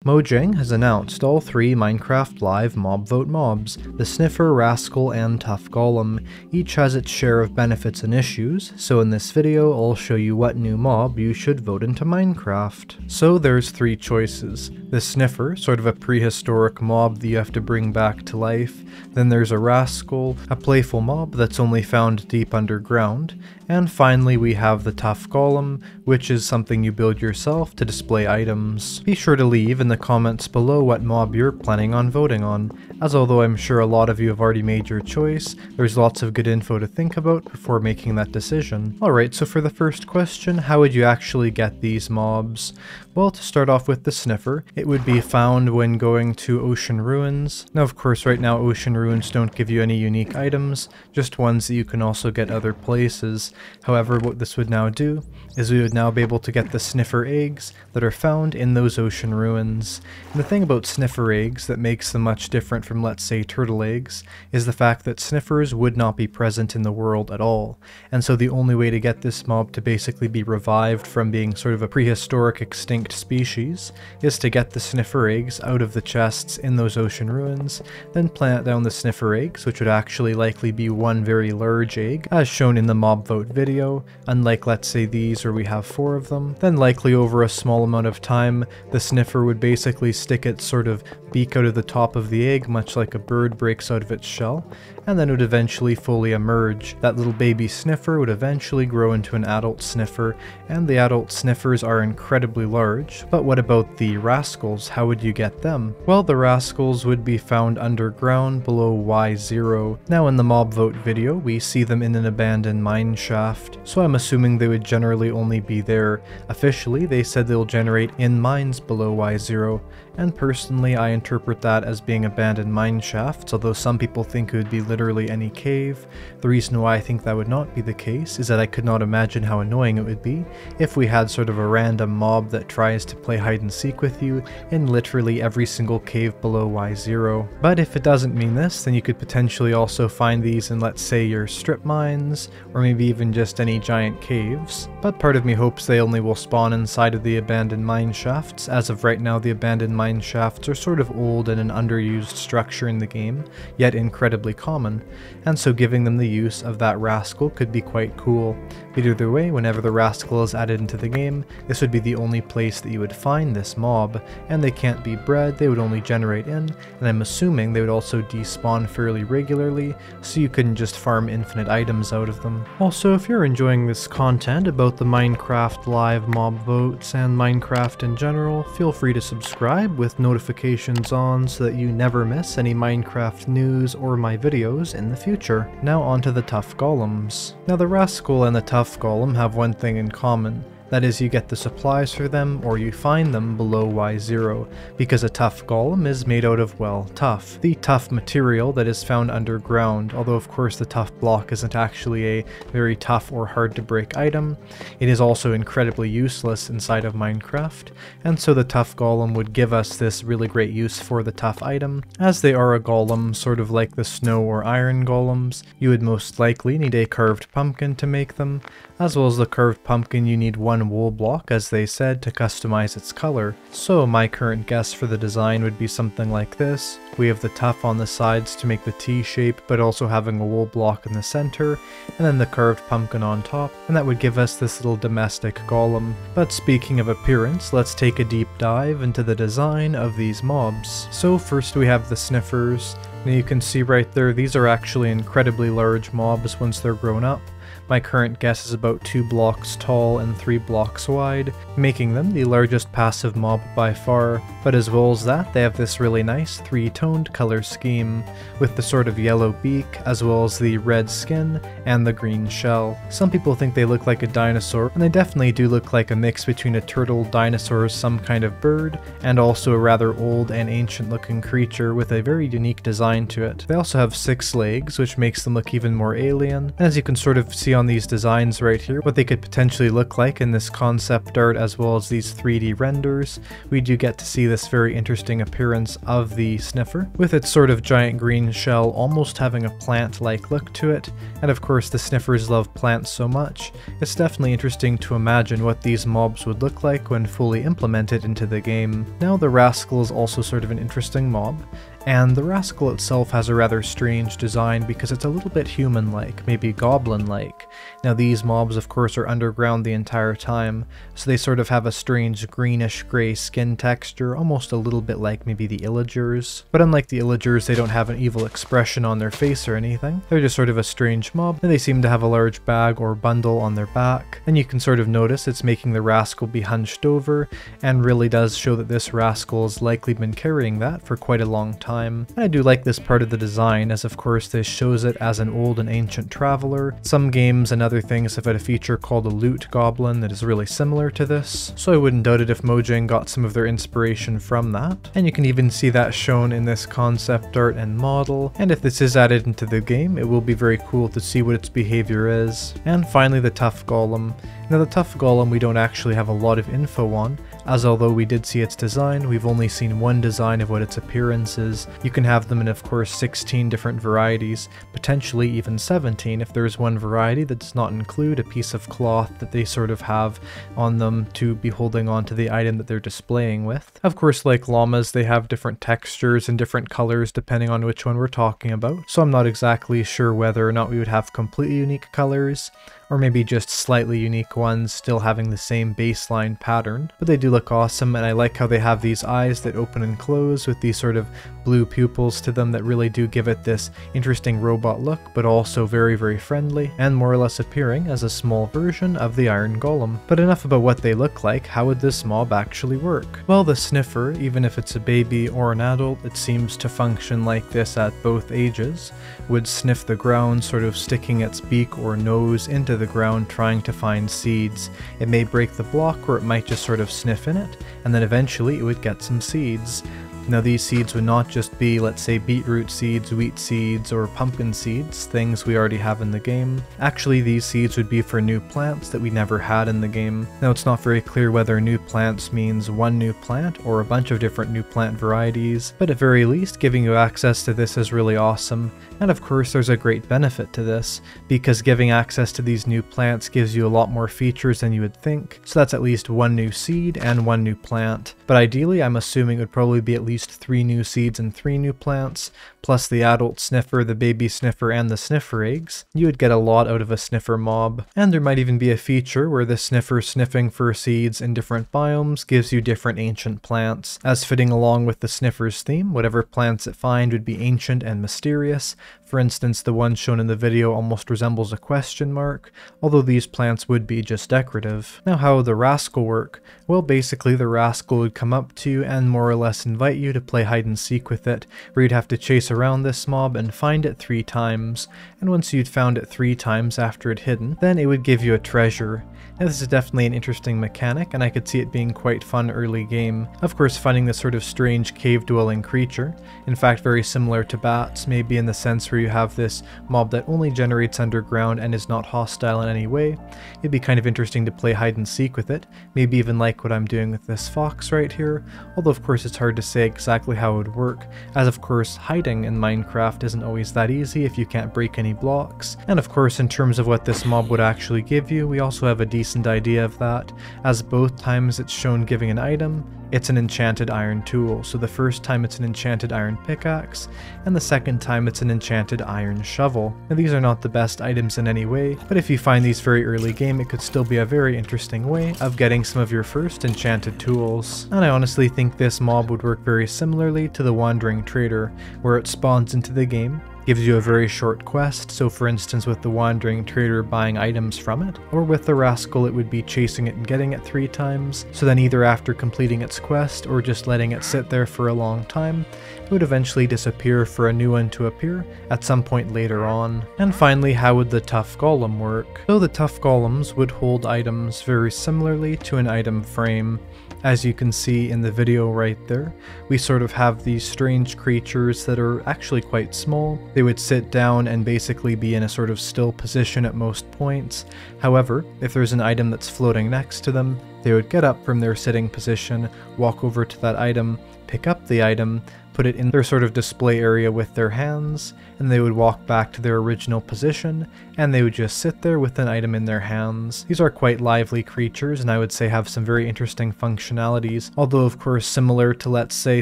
Mojang has announced all 3 Minecraft Live mob vote mobs, the Sniffer, Rascal, and Tough Golem. Each has its share of benefits and issues, so in this video I'll show you what new mob you should vote into Minecraft. So there's 3 choices. The Sniffer, sort of a prehistoric mob that you have to bring back to life. Then there's a Rascal, a playful mob that's only found deep underground. And finally we have the Tough Golem, which is something you build yourself to display items. Be sure to leave in the comments below what mob you're planning on voting on, as although I'm sure a lot of you have already made your choice, there's lots of good info to think about before making that decision. Alright, so for the first question, how would you actually get these mobs? Well, to start off with the Sniffer, it would be found when going to Ocean Ruins. Now of course right now Ocean Ruins don't give you any unique items, just ones that you can also get other places. However, what this would now do is we would now be able to get the Sniffer eggs that are found in those Ocean Ruins. And the thing about Sniffer eggs that makes them much different from, let's say, turtle eggs is the fact that Sniffers would not be present in the world at all. And so the only way to get this mob to basically be revived from being sort of a prehistoric extinct species is to get the Sniffer eggs out of the chests in those Ocean Ruins, then plant down the Sniffer eggs, which would actually likely be one very large egg, as shown in the mob vote video, unlike let's say these where we have 4 of them. Then likely over a small amount of time, the Sniffer would basically stick its sort of beak out of the top of the egg, much like a bird breaks out of its shell, and then it would eventually fully emerge. That little baby Sniffer would eventually grow into an adult Sniffer, and the adult Sniffers are incredibly large. But what about the Rascals? How would you get them? Well, the Rascals would be found underground below Y0. Now in the mob vote video, we see them in an abandoned mine shaft, so I'm assuming they would generally only be there. Officially, they said they'll generate in mines below Y0, and personally I interpret that as being abandoned mine shafts, although some people think it would be literally any cave. The reason why I think that would not be the case is that I could not imagine how annoying it would be if we had sort of a random mob that tries to play hide and seek with you in literally every single cave below Y0. But if it doesn't mean this, then you could potentially also find these in, let's say, your strip mines, or maybe even just any giant caves. But part of me hopes they only will spawn inside of the abandoned mine shafts. As of right now, the abandoned mine shafts are sort of old and an underused structure in the game, yet incredibly common, and so giving them the use of that Rascal could be quite cool. But either way, whenever the Rascal is added into the game, this would be the only place that you would find this mob, and they can't be bred, they would only generate in, and I'm assuming they would also despawn fairly regularly, so you couldn't just farm infinite items out of them. Also, if you're enjoying this content about the Minecraft Live mob votes and Minecraft in general, feel free to subscribe with notifications on so that you never miss any Minecraft news or my videos in the future. Now onto the Tough Golems. Now the Rascal and the Tough Golem have one thing in common. That is, you get the supplies for them, or you find them below Y0, because a Tough Golem is made out of, well, tuff. The tuff material that is found underground, although of course the tuff block isn't actually a very tough or hard to break item. It is also incredibly useless inside of Minecraft, and so the Tough Golem would give us this really great use for the tough item. As they are a golem, sort of like the snow or iron golems, you would most likely need a carved pumpkin to make them. As well as the curved pumpkin, you need one wool block, as they said, to customize its color. So my current guess for the design would be something like this. We have the tuff on the sides to make the T shape, but also having a wool block in the center, and then the curved pumpkin on top, and that would give us this little domestic golem. But speaking of appearance, let's take a deep dive into the design of these mobs. So first we have the Sniffers. Now you can see right there, these are actually incredibly large mobs once they're grown up. My current guess is about 2 blocks tall and 3 blocks wide, making them the largest passive mob by far. But as well as that, they have this really nice 3-toned color scheme, with the sort of yellow beak, as well as the red skin and the green shell. Some people think they look like a dinosaur, and they definitely do look like a mix between a turtle, dinosaur, some kind of bird, and also a rather old and ancient looking creature with a very unique design to it. They also have 6 legs, which makes them look even more alien. As you can sort of see on these designs right here what they could potentially look like in this concept art as well as these 3D renders. We do get to see this very interesting appearance of the sniffer, with its sort of giant green shell almost having a plant-like look to it, and of course the sniffers love plants so much, it's definitely interesting to imagine what these mobs would look like when fully implemented into the game. Now the Rascal is also sort of an interesting mob, and the Rascal itself has a rather strange design because it's a little bit human-like, maybe goblin-like. Now these mobs of course are underground the entire time, so they sort of have a strange greenish grey skin texture, almost a little bit like maybe the Illagers. But unlike the Illagers, they don't have an evil expression on their face or anything. They're just sort of a strange mob, and they seem to have a large bag or bundle on their back. And you can sort of notice it's making the Rascal be hunched over, and really does show that this Rascal has likely been carrying that for quite a long time. And I do like this part of the design, as of course this shows it as an old and ancient traveler. Some games and other things have had a feature called a loot goblin that is really similar to this, so I wouldn't doubt it if Mojang got some of their inspiration from that. And you can even see that shown in this concept art and model, and if this is added into the game, it will be very cool to see what its behavior is. And finally the Tough Golem. Now the Tough Golem we don't actually have a lot of info on, as although we did see its design, we've only seen one design of what its appearance is. You can have them in of course 16 different varieties, potentially even 17 if there's one variety that does not include a piece of cloth that they sort of have on them to be holding on to the item that they're displaying with. Of course, like llamas, they have different textures and different colors depending on which one we're talking about, so I'm not exactly sure whether or not we would have completely unique colors, or maybe just slightly unique ones still having the same baseline pattern. But they do look awesome, and I like how they have these eyes that open and close with these sort of blue pupils to them that really do give it this interesting robot look, but also very friendly, and more or less appearing as a small version of the Iron Golem. But enough about what they look like, how would this mob actually work? Well, the sniffer, even if it's a baby or an adult, it seems to function like this at both ages, would sniff the ground, sort of sticking its beak or nose into the ground trying to find seeds. It may break the block, or it might just sort of sniff in it, and then eventually it would get some seeds. Now these seeds would not just be, let's say, beetroot seeds, wheat seeds, or pumpkin seeds, things we already have in the game. Actually, these seeds would be for new plants that we never had in the game. Now it's not very clear whether new plants means one new plant or a bunch of different new plant varieties, but at very least giving you access to this is really awesome. And of course there's a great benefit to this, because giving access to these new plants gives you a lot more features than you would think, so that's at least one new seed and one new plant. But ideally I'm assuming it would probably be at least 3 new seeds and 3 new plants, plus the adult sniffer, the baby sniffer, and the sniffer eggs. You would get a lot out of a sniffer mob. And there might even be a feature where the sniffer sniffing for seeds in different biomes gives you different ancient plants. As fitting along with the sniffer's theme, whatever plants it finds would be ancient and mysterious. For instance, the one shown in the video almost resembles a question mark, although these plants would be just decorative. Now how would the Rascal work? Well, basically the Rascal would come up to you and more or less invite you to play hide and seek with it, where you'd have to chase around this mob and find it 3 times, and once you'd found it 3 times after it hidden, then it would give you a treasure. Now this is definitely an interesting mechanic, and I could see it being quite fun early game. Of course, finding this sort of strange cave-dwelling creature, in fact very similar to bats, maybe in the sense where you have this mob that only generates underground and is not hostile in any way. It'd be kind of interesting to play hide and seek with it, maybe even like what I'm doing with this fox right here, although of course it's hard to say exactly how it would work, as of course hiding in Minecraft isn't always that easy if you can't break any blocks. And of course in terms of what this mob would actually give you, we also have a decent idea of that, as both times it's shown giving an item, it's an enchanted iron tool. So the first time it's an enchanted iron pickaxe, and the second time it's an enchanted iron shovel. Now these are not the best items in any way, but if you find these very early game, it could still be a very interesting way of getting some of your first enchanted tools. And I honestly think this mob would work very similarly to the Wandering Trader, where it spawns into the game, gives you a very short quest, so for instance with the Wandering Trader buying items from it, or with the Rascal it would be chasing it and getting it 3 times, so then either after completing its quest or just letting it sit there for a long time, it would eventually disappear for a new one to appear at some point later on. And finally, how would the Tough Golem work? So the Tough Golems would hold items very similarly to an item frame. As you can see in the video right there, we sort of have these strange creatures that are actually quite small. They would sit down and basically be in a sort of still position at most points. However, if there's an item that's floating next to them, they would get up from their sitting position, walk over to that item, pick up the item, put it in their sort of display area with their hands, and they would walk back to their original position, and they would just sit there with an item in their hands. These are quite lively creatures, and I would say have some very interesting functionalities, although of course similar to, let's say,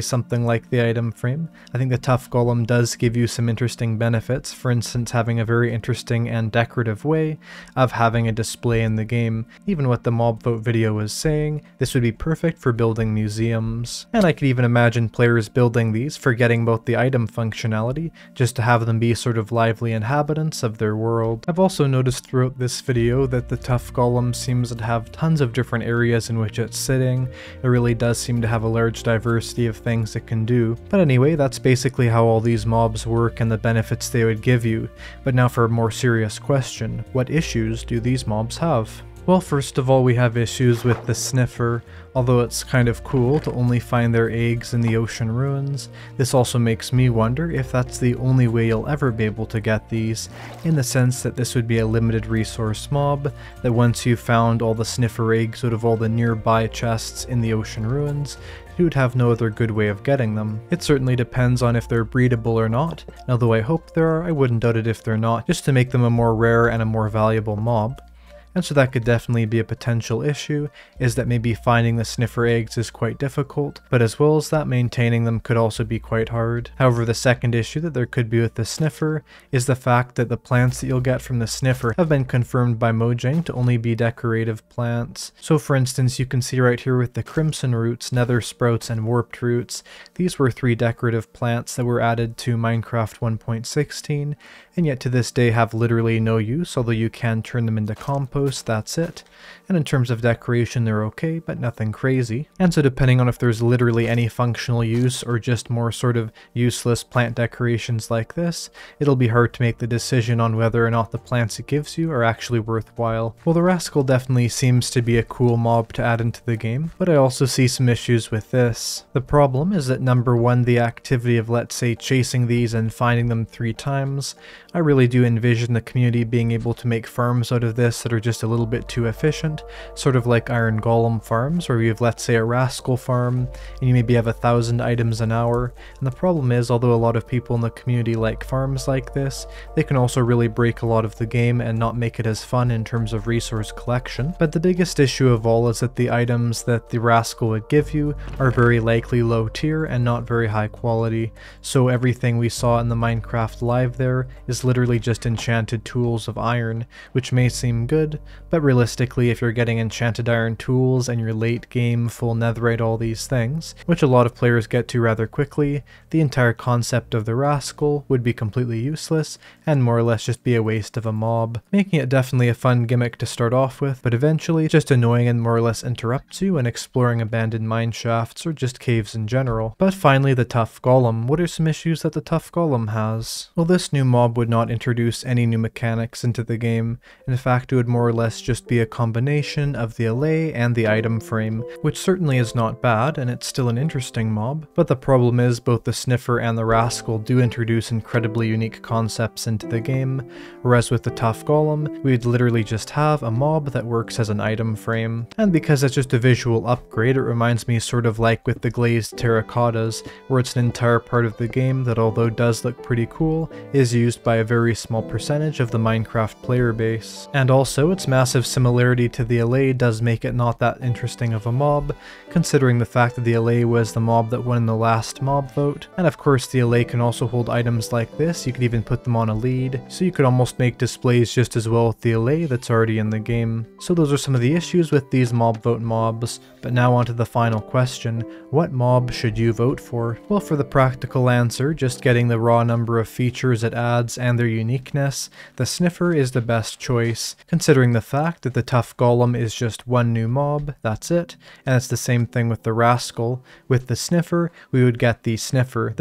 something like the item frame. I think the Tough Golem does give you some interesting benefits, for instance having a very interesting and decorative way of having a display in the game. Even what the mob vote video was saying, this would be perfect for building museums. And I could even imagine players building these, forgetting about the item functionality, just to have them be sort of lively inhabitants of their world. I've also noticed throughout this video that the Tough Golem seems to have tons of different areas in which it's sitting. It really does seem to have a large diversity of things it can do. But anyway, that's basically how all these mobs work and the benefits they would give you. But now for a more serious question, what issues do these mobs have? Well, first of all, we have issues with the Sniffer. Although it's kind of cool to only find their eggs in the ocean ruins, this also makes me wonder if that's the only way you'll ever be able to get these, in the sense that this would be a limited resource mob, that once you found all the Sniffer eggs out of all the nearby chests in the ocean ruins, you would have no other good way of getting them. It certainly depends on if they're breedable or not, and although I hope there are, I wouldn't doubt it if they're not, just to make them a more rare and a more valuable mob. And so that could definitely be a potential issue, is that maybe finding the Sniffer eggs is quite difficult, but as well as that, maintaining them could also be quite hard. However, the second issue that there could be with the Sniffer is the fact that the plants that you'll get from the Sniffer have been confirmed by Mojang to only be decorative plants. So for instance, you can see right here with the Crimson Roots, Nether Sprouts, and Warped Roots, these were 3 decorative plants that were added to Minecraft 1.16, and yet to this day have literally no use, although you can turn them into compost. That's it. And in terms of decoration, they're okay, but nothing crazy. And so depending on if there's literally any functional use or just more sort of useless plant decorations like this, it'll be hard to make the decision on whether or not the plants it gives you are actually worthwhile. Well, the Rascal definitely seems to be a cool mob to add into the game, but I also see some issues with this. The problem is that number one, the activity of, let's say, chasing these and finding them 3 times, I really do envision the community being able to make farms out of this that are just a little bit too efficient, sort of like Iron Golem farms, where you have, let's say, a Rascal farm, and you maybe have 1,000 items an hour. And the problem is, although a lot of people in the community like farms like this, they can also really break a lot of the game and not make it as fun in terms of resource collection. But the biggest issue of all is that the items that the Rascal would give you are very likely low tier and not very high quality. So everything we saw in the Minecraft Live there is literally just enchanted tools of iron, which may seem good, but realistically, if you're getting enchanted iron tools and you're late game, full netherite, all these things, which a lot of players get to rather quickly, the entire concept of the Rascal would be completely useless and more or less just be a waste of a mob, making it definitely a fun gimmick to start off with, but eventually just annoying and more or less interrupts you when exploring abandoned mine shafts or just caves in general. But finally, the Tough Golem. What are some issues that the Tough Golem has? Well, this new mob would not introduce any new mechanics into the game. In fact, it would more or less just be a combination of the allay and the item frame, which certainly is not bad, and it's still an interesting mob. But the problem is, both the Sniffer and the Rascal do introduce incredibly unique concepts into the game, whereas with the Tough Golem, we'd literally just have a mob that works as an item frame. And because it's just a visual upgrade, it reminds me sort of like with the glazed terracottas, where it's an entire part of the game that, although does look pretty cool, is used by a very small percentage of the Minecraft player base. And also, its massive similarity to the allay does make it not that interesting of a mob, considering the fact that the allay was the mob that won in the last mob vote. And of course, the allay can also hold items like this. You could even put them on a lead, so you could almost make displays just as well with the allay that's already in the game. So those are some of the issues with these mob vote mobs. But now on to the final question: what mob should you vote for? Well, for the practical answer, just getting the raw number of features it adds and their uniqueness, the Sniffer is the best choice, considering considering the fact that the Tough Golem is just one new mob, that's it, and it's the same thing with the Rascal. With the Sniffer, we would get the Sniffer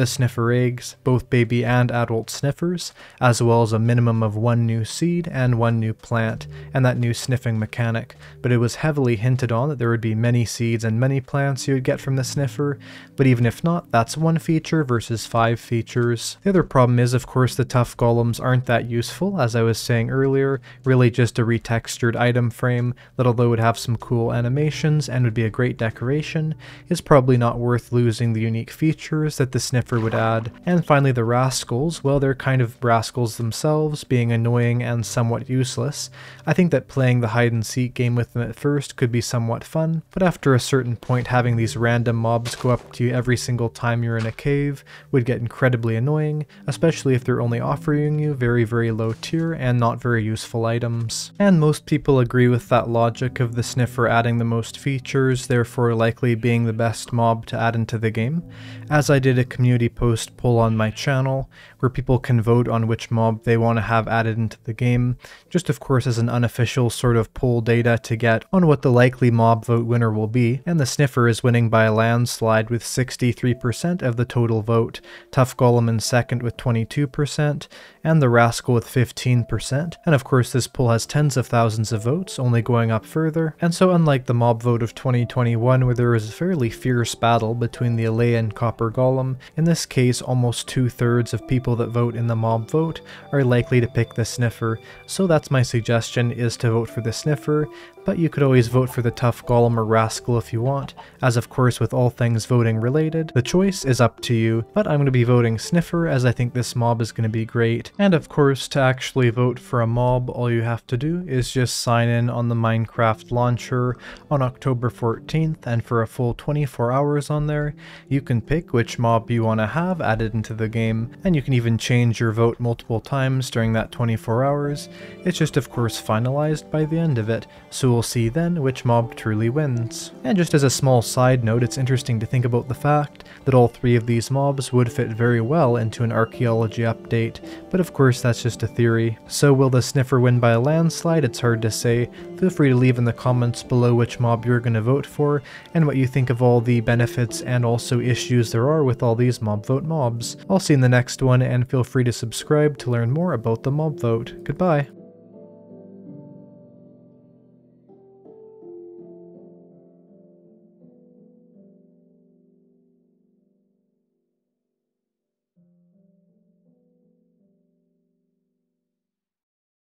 eggs, both baby and adult sniffers, as well as a minimum of one new seed and one new plant, and that new sniffing mechanic, but it was heavily hinted on that there would be many seeds and many plants you would get from the Sniffer, but even if not, that's one feature versus 5 features. The other problem is, of course, the Tough Golems aren't that useful, as I was saying earlier, really just a retextured item frame that, although it would have some cool animations and would be a great decoration, is probably not worth losing the unique features that the Sniffer would add. And finally the Rascals, well, they're kind of rascals themselves, being annoying and somewhat useless. I think that playing the hide and seek game with them at first could be somewhat fun, but after a certain point having these random mobs go up to you every single time you're in a cave would get incredibly annoying, especially if they're only offering you very low tier and not very useful items. And most people agree with that logic of the Sniffer adding the most features, therefore likely being the best mob to add into the game, as I did a community post poll on my channel where people can vote on which mob they want to have added into the game, just of course as an unofficial sort of poll data to get on what the likely mob vote winner will be, and the Sniffer is winning by a landslide with 63% of the total vote, Tough Golem in second with 22%, and the Rascal with 15%, and of course this poll has tens of thousands of votes, only going up further, and so unlike the mob vote of 2021 where there was a fairly fierce battle between the Alea and Copper Golem, in this case almost 2/3 of people that vote in the mob vote are likely to pick the Sniffer, so that's my suggestion, is to vote for the Sniffer, but you could always vote for the Tough Golem or Rascal if you want, as of course with all things voting related, the choice is up to you, but I'm going to be voting Sniffer as I think this mob is going to be great. And of course, to actually vote for a mob, all you have to do is just sign in on the Minecraft launcher on October 14th, and for a full 24 hours on there, you can pick which mob you want to have added into the game, and you can even change your vote multiple times during that 24 hours. It's just of course finalized by the end of it, so we'll see then which mob truly wins. And just as a small side note, it's interesting to think about the fact that all 3 of these mobs would fit very well into an archaeology update, but of course that's just a theory. So will the Sniffer win by a landslide? It's hard to say. Feel free to leave in the comments below which mob you're going to vote for, and what you think of all the benefits and also issues there are with all these mob vote mobs. I'll see you in the next one, and feel free to subscribe to learn more about the mob vote. Goodbye.